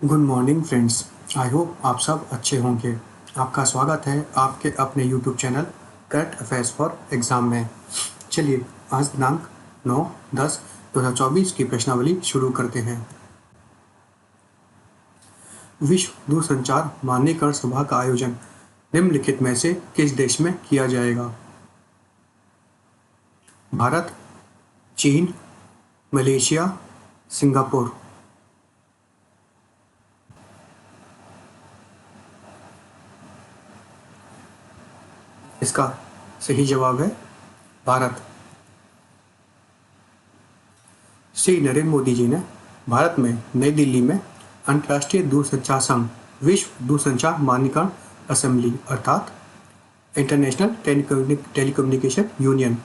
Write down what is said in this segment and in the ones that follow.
Good morning friends. I hope आप सब अच्छे होंगे। आपका स्वागत है आपके अपने YouTube channel current affairs for exam में। चलिए आज दिनांक 9/10/2024 की प्रश्नावली शुरू करते हैं। विश्व दूरसंचार मानकीकरण सभा का आयोजन निम्नलिखित में से किस देश में किया जाएगा? भारत, चीन, मलेशिया, सिंगापुर। इसका सही जवाब है भारत। श्री नरेंद्र मोदी जी ने भारत में नई दिल्ली में अंतर्राष्ट्रीय दूरसंचार संघ विश्व दूरसंचार मानकीकरण असेंबली अर्थात international telecommunication union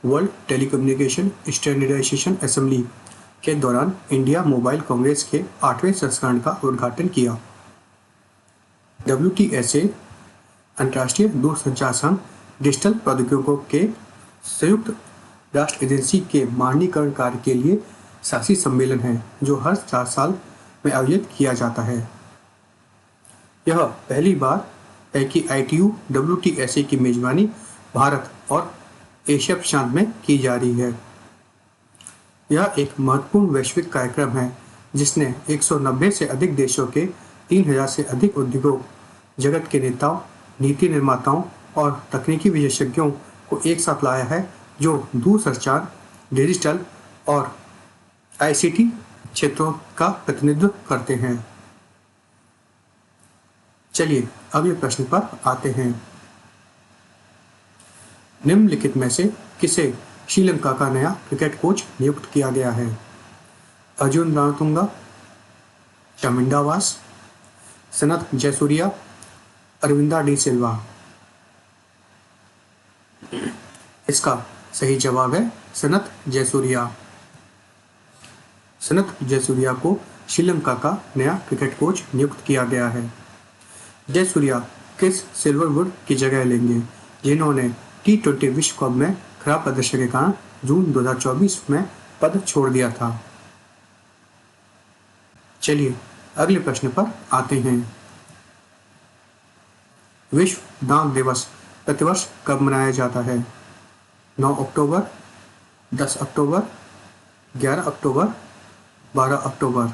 world telecommunication standardization assembly के दौरान इंडिया मोबाइल कांग्रेस के 8वें संस्करण का उद्घाटन किया। WTSA अंतर्राष्ट्रीय दूरसंचार संघ डिजिटल प्रौद्योगिकियों के संयुक्त राष्ट्र एजेंसी के मानकीकरण कार्य के लिए शासी सम्मेलन है जो हर 4 साल में आयोजित किया जाता है। यह पहली बार है कि ITU WTSA की मेजबानी भारत और एशिया प्रशांत में की जा रही है। यह एक महत्वपूर्ण वैश्विक कार्यक्रम है जिसने 190 से अधिक देशों के 3000 से अधिक उद्योगों, जगत के नेताओं, नीति निर्माताओं और तकनीकी विशेषज्ञों को एक साथ लाया है जो दूरसंचार, डिजिटल और ICT क्षेत्रों का प्रतिनिधित्व करते हैं। चलिए अगले प्रश्न पर आते हैं। निम्नलिखित में से किसे श्रीलंका का नया क्रिकेट कोच नियुक्त किया गया है? अर्जुन रणतुंगा, शमिंदा वास, सनत जयसूर्या, अरविंदा डी सिल्वा। इसका सही जवाब है सनत जयसूर्या। सनत जयसूर्या को श्रीलंका का नया क्रिकेट कोच नियुक्त किया गया है। जयसूर्या क्रिस सिल्वरवुड की जगह लेंगे जिन्होंने T20 विश्व कप में खराब प्रदर्शन के कारण जून 2024 में पद छोड़ दिया था। चलिए अगले प्रश्न पर आते हैं। विश्व डाक दिवस प्रतिवर्ष कब मनाया जाता है? 9 अक्टूबर, 10 अक्टूबर, 11 अक्टूबर, 12 अक्टूबर।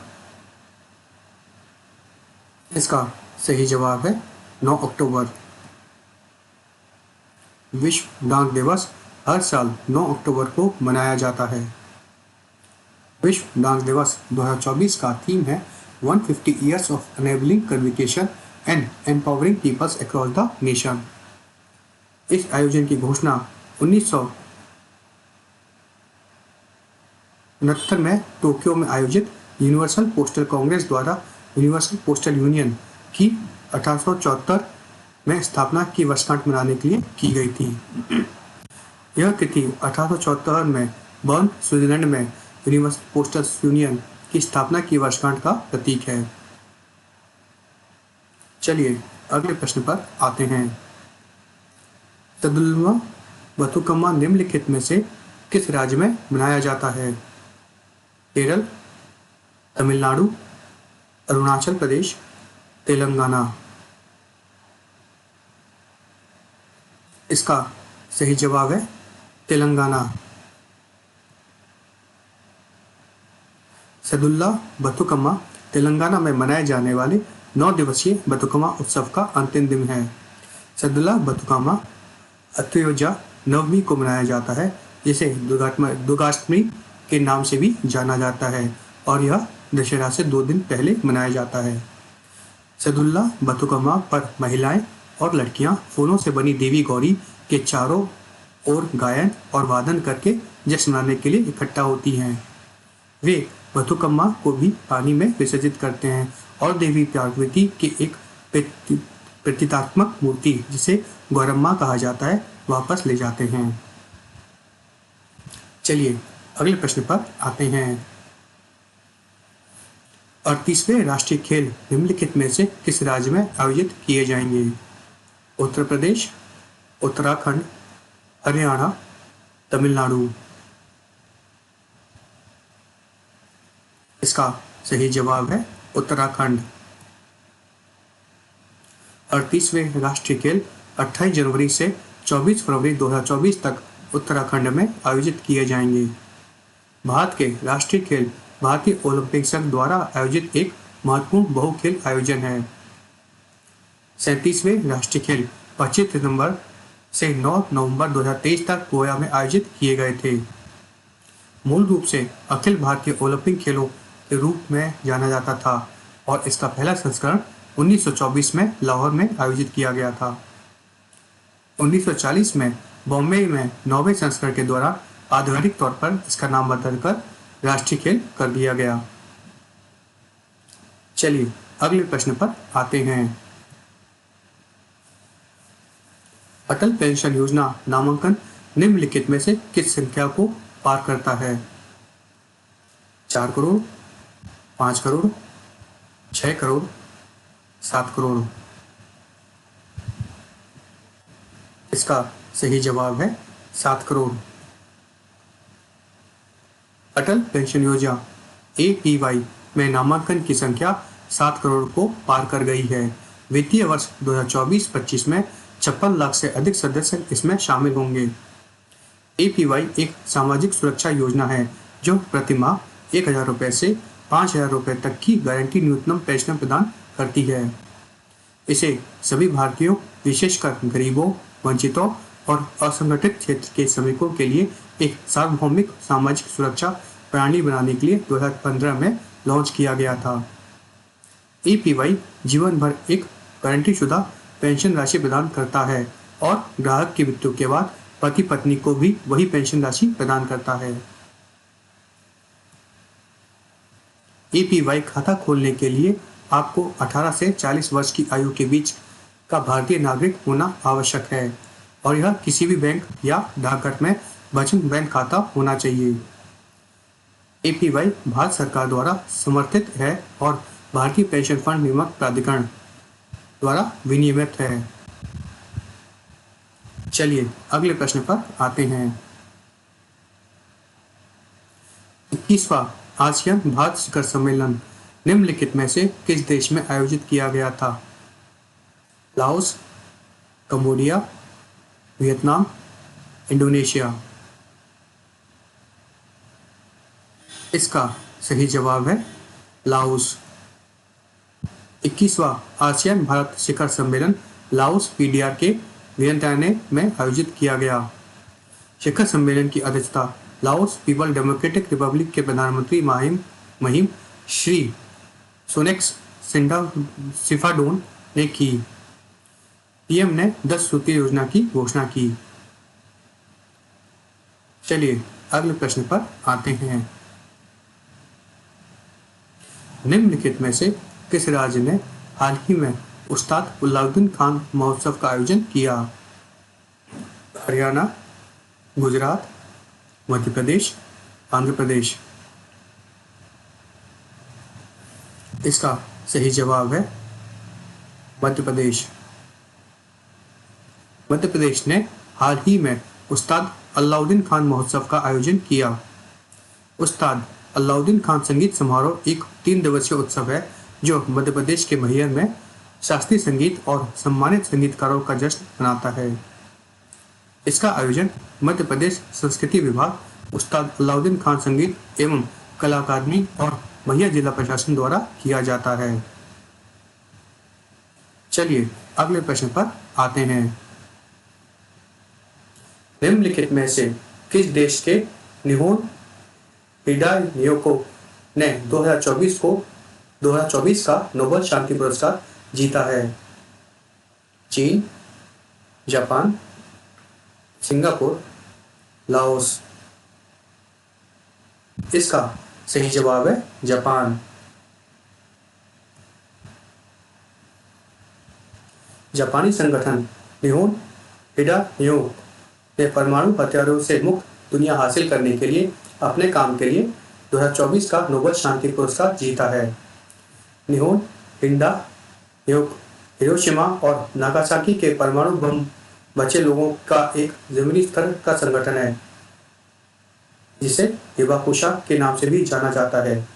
इसका सही जवाब है 9 अक्टूबर। विश्व डाक दिवस हर साल 9 अक्टूबर को मनाया जाता है। विश्व डाक दिवस 2024 का थीम है 150 Years of Enabling Communication and Empowering Peoples Across the Nation। इस आयोजन की घोषणा 1969 में टोक्यो में आयोजित यूनिवर्सल पोस्टल कांग्रेस द्वारा यूनिवर्सल पोस्टल यूनियन की 1874 में स्थापना की वर्षगांठ मनाने के लिए की गई थी। यह तिथि 1874 में बर्न, स्विट्जरलैंड में यूनिवर्सल पोस्टल यूनियन की स्थापना की वर्षगांठ का प्रतीक है। चलिए अगले प्रश्न पर आते हैं। सदुलवा बथुकम्मा निम्नलिखित में से किस राज्य में मनाया जाता है? केरल, तमिलनाडु, अरुणाचल प्रदेश, तेलंगाना। इसका सही जवाब है तेलंगाना। सदुल्ला बथुकम्मा तेलंगाना में मनाए जाने वाले 9 दिवसीय बथुकम्मा उत्सव का अंतिम दिन है। सदुल्ला बथुकम्मा अत्योजा नवमी को मनाया जाता है जिसे दुर्गाष्टमी के नाम से भी जाना जाता है और यह दशहरा से 2 दिन पहले मनाया जाता है। सदुल्ला बथुकम्मा पर महिलाएं और लड़कियां फूलों से बनी देवी गौरी के चारों ओर गायन और वादन करके जश्न मनाने के लिए इकट्ठा होती हैं। वे बथुकम्मा को भी पानी में विसर्जित करते हैं और देवी पार्वती की एक प्रतीकात्मक मूर्ति जिसे गौरम्मा कहा जाता है वापस ले जाते हैं। चलिए अगले प्रश्न पर आते हैं। 38वें राष्ट्रीय खेल निम्नलिखित में से किस राज्य में आयोजित किए जाएंगे? उत्तर प्रदेश, उत्तराखंड, हरियाणा, तमिलनाडु। इसका सही जवाब है उत्तराखंड। 38वें राष्ट्रीय खेल 28 जनवरी से 24 फरवरी 2024 तक उत्तराखंड में आयोजित किए जाएंगे। भारत के राष्ट्रीय खेल भारतीय ओलंपिक संघ द्वारा आयोजित एक महत्वपूर्ण बहुखेल आयोजन है। 37वें राष्ट्रीय खेल 25 सितंबर से 9 नवंबर 2023 तक गोवा में आयोजित किए गए थे। मूल रूप से अखिल भारतीय ओलंपिक खेलों के रूप में जाना जाता था और इसका पहला संस्करण 1924 में लाहौर में आयोजित किया गया था। 1940 में बॉम्बे में 9वें संस्करण के द्वारा आधिकारिक तौर पर इसका नाम बदलकर राष्ट्रीय खेल कर दिया गया। चलिए अगले प्रश्न पर आते हैं। अटल पेंशन योजना नामांकन निम्नलिखित में से किस संख्या को पार करता है? 4 करोड़, 5 करोड़, 6 करोड़, 7 करोड़। इसका सही जवाब है 7 करोड़। अटल पेंशन योजना APY में नामांकन की संख्या 7 करोड़ को पार कर गई है। वित्तीय वर्ष 2024-25 में 56 लाख से अधिक सदस्य इसमें शामिल होंगे। APY एक सामाजिक सुरक्षा योजना है जो प्रति माह 1,000 रुपये से 5,000 रुपये तक की गारंटी न्यूनतम पेंशन प्रदान करती है। इसे सभी भारतीयों, विशेषकर गरीबों, वंचितों और असंगठित क्षेत्र के श्रमिकों के लिए एक सार्वभौमिक सामाजिक सुरक्षा प्रणाली बनाने के लिए 2015 में लॉन्च किया गया था। APY जीवन भर एक गारंटीशुदा पेंशन राशि प्रदान करता है और ग्राहक की मृत्यु के बाद पति पत्नी को भी वही पेंशन राशि प्रदान करता है। APY खाता खोलने के लिए आपको 18 से 40 वर्ष की आयु के बीच का भारतीय नागरिक होना आवश्यक है और यह किसी भी बैंक या डाकघर में बचत बैंक खाता होना चाहिए। APY भारत सरकार द्वारा समर्थित है और भारतीय पेंशन फंड नियामक प्राधिकरण द्वारा विनियमित है। चलिए अगले प्रश्न पर आते हैं। 21वां आसियान भारत शिखर सम्मेलन निम्नलिखित में से किस देश में आयोजित किया गया था? Laos, Cambodia, Vietnam, Indonesia. इसका सही जवाब है लाओस। 21वां आसियान भारत शिखर सम्मेलन लाओस PDR के वियतनाम में आयोजित किया गया। शिखर सम्मेलन की अध्यक्षता लाओस पीपल डेमोक्रेटिक रिपब्लिक के प्रधानमंत्री महिम श्री सोनेक्स सिफाडोन ने की। PM ने 10 सूत्रीय योजना की घोषणा की। चलिए अगले प्रश्न पर आते हैं। निम्नलिखित में से किस राज्य ने हाल ही में उस्ताद अलाउद्दीन खान महोत्सव का आयोजन किया? हरियाणा, गुजरात, मध्य प्रदेश, आंध्र प्रदेश। इसका सही जवाब है मध्य प्रदेश। मध्य प्रदेश ने हाल ही में उस्ताद अलाउद्दीन खान महोत्सव का आयोजन किया। उस्ताद अलाउद्दीन खान संगीत समारोह एक 3 दिवसीय उत्सव है जो मध्य प्रदेश के मैहर में शास्त्रीय संगीत और सम्मानित संगीतकारों का जश्न मनाता है। इसका आयोजन मध्य प्रदेश संस्कृति विभाग, उस्ताद अलाउद्दीन खान संगीत एवं कला अकादमी और मैहर जिला प्रशासन द्वारा किया जाता है। चलिए अगले प्रश्न पर आते हैं। निम्नलिखित में से किस देश के निहोन हिडायोको ने 2024 का नोबेल शांति पुरस्कार जीता है? चीन, जापान, सिंगापुर, लाओस। इसका सही जवाब है जापान। जापानी संगठन निहोन हिडायो ने परमाणु हथियारों से मुक्त दुनिया हासिल करने के लिए अपने काम के लिए 2024 का नोबेल शांति पुरस्कार जीता है। निहोन हिडायो हिरोशिमा और नागासाकी के परमाणु बम बचे लोगों का एक जमीनी स्तर का संगठन है जिसे हिबाकुशा के नाम से भी जाना जाता है।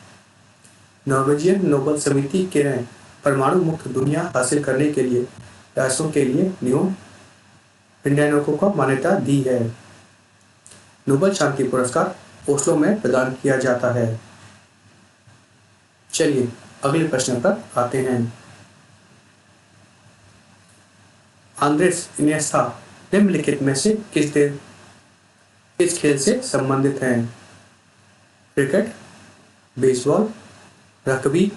नॉर्वेजियन नोबेल समिति के ने परमाणु मुक्त दुनिया हासिल करने के लिए प्रयासों के लिए न्यू इंडियानों को मान्यता दी है। नोबेल शांति पुरस्कार ओस्लो में प्रदान किया जाता है। चलिए अगले प्रश्न पर आते हैं। आंद्रेस इनिएस्टा निम्नलिखित में से किस खेल से संबंधित हैं? Cricket, baseball, rugby,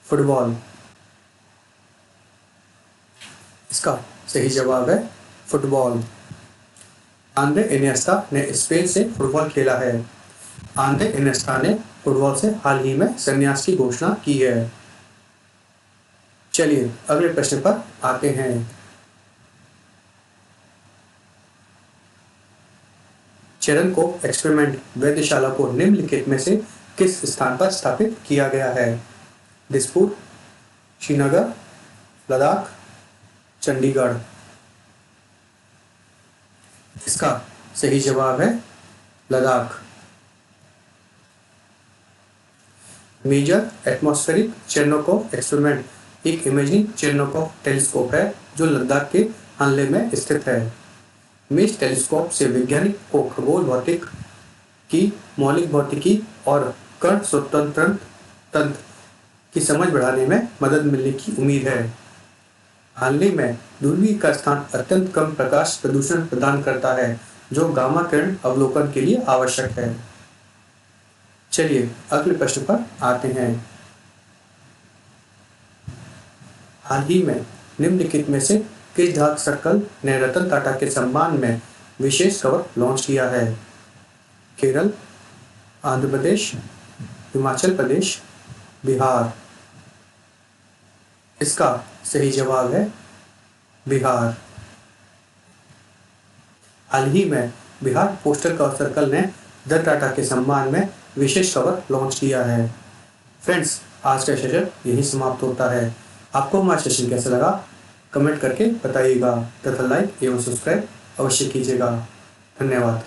football. इसका सही जवाब है फुटबॉल। आंद्रे इनिएस्टा ने स्पेन से फुटबॉल खेला है। आंद्रे इनिएस्टा ने फुटबॉल से हाल ही में संन्यास की घोषणा की है। चलिए अगले प्रश्न पर आते हैं। चेरनको एक्सपेरिमेंट वेधशाला को निम्नलिखित में से किस स्थान पर स्थापित किया गया है? दिसपुर, श्रीनगर, लद्दाख, चंडीगढ़। इसका सही जवाब है लद्दाख। मेजर एटमॉस्फेरिक चेरनोकोव एक्सपेरिमेंट एक इमेजिंग चेरनोकोव टेलीस्कोप है जो लद्दाख के हानले में स्थित है। मेज टेलीस्कोप से वैज्ञानिक को खगोल भौतिक की मौलिक भौतिकी और कण स्वतंत्र तंत्र की समझ बढ़ाने में मदद मिलने की उम्मीद है। हानले में दूरबीन का स्थान अत्यंत कम प्रकाश प्रदूषण प्रदान करता है जो गामा किरण अवलोकन के लिए आवश्यक है। चलिए अगले प्रश्न पर आते हैं। हाल ही में निम्नलिखित में से किस डाक सर्कल ने रतन टाटा के सम्मान में विशेष कवर लॉन्च किया है? केरल, आंध्र प्रदेश, हिमाचल प्रदेश, बिहार। इसका सही जवाब है बिहार। हाल ही में बिहार पोस्टल कवर सर्कल ने रतन टाटा के सम्मान में विशेष कवर लॉन्च किया है। फ्रेंड्स, आज का सेशन यही समाप्त होता है। आपको हमारा सेशन कैसा लगा कमेंट करके बताइएगा तथा लाइक एवं सब्सक्राइब अवश्य कीजिएगा। धन्यवाद।